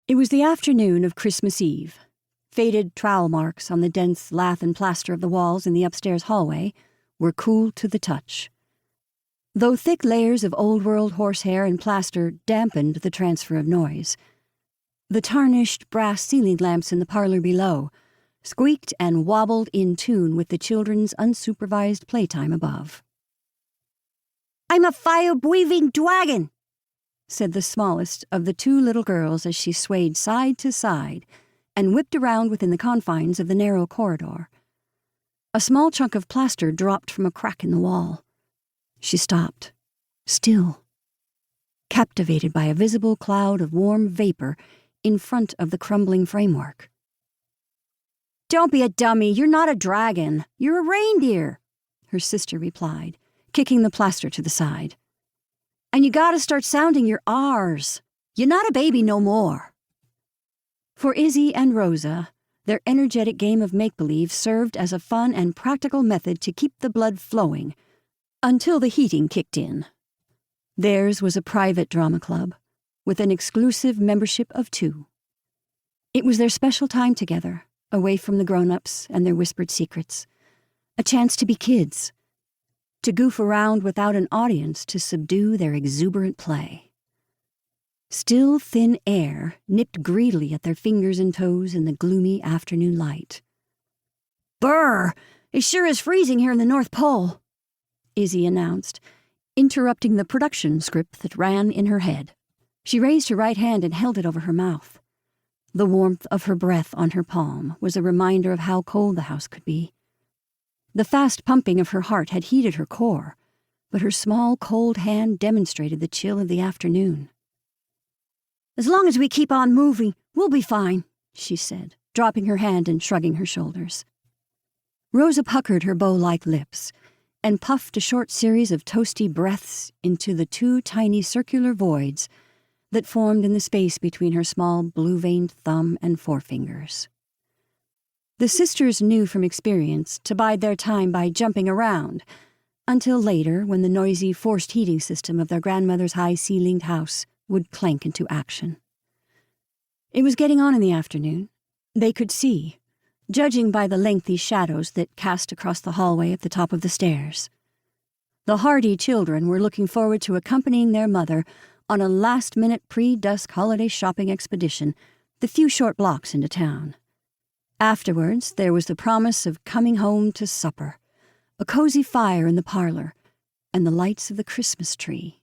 It was the afternoon of Christmas Eve. Faded trowel marks on the dense lath and plaster of the walls in the upstairs hallway were cool to the touch. Though thick layers of old-world horsehair and plaster dampened the transfer of noise, the tarnished brass ceiling lamps in the parlor below squeaked and wobbled in tune with the children's unsupervised playtime above. "I'm a fire-breathing dragon," said the smallest of the two little girls as she swayed side to side and whipped around within the confines of the narrow corridor. A small chunk of plaster dropped from a crack in the wall. She stopped, still, captivated by a visible cloud of warm vapor in front of the crumbling framework. "Don't be a dummy, you're not a dragon, you're a reindeer," her sister replied, kicking the plaster to the side. "And you gotta start sounding your R's. You're not a baby no more." For Izzy and Rosa, their energetic game of make-believe served as a fun and practical method to keep the blood flowing until the heating kicked in. Theirs was a private drama club with an exclusive membership of 2. It was their special time together, away from the grown-ups and their whispered secrets. A chance to be kids, to goof around without an audience to subdue their exuberant play. Still thin air nipped greedily at their fingers and toes in the gloomy afternoon light. "Brr! It sure is freezing here in the North Pole," Izzy announced, interrupting the production script that ran in her head. She raised her right hand and held it over her mouth. The warmth of her breath on her palm was a reminder of how cold the house could be. The fast pumping of her heart had heated her core, but her small, cold hand demonstrated the chill of the afternoon. "As long as we keep on moving, we'll be fine," she said, dropping her hand and shrugging her shoulders. Rosa puckered her bow-like lips and puffed a short series of toasty breaths into the 2 tiny circular voids that formed in the space between her small blue-veined thumb and forefingers. The sisters knew from experience to bide their time by jumping around, until later when the noisy forced heating system of their grandmother's high-ceilinged house would clank into action. It was getting on in the afternoon. They could see, judging by the lengthy shadows that cast across the hallway at the top of the stairs. The hardy children were looking forward to accompanying their mother on a last-minute pre-dusk holiday shopping expedition the few short blocks into town. Afterwards, there was the promise of coming home to supper, a cozy fire in the parlor, and the lights of the Christmas tree.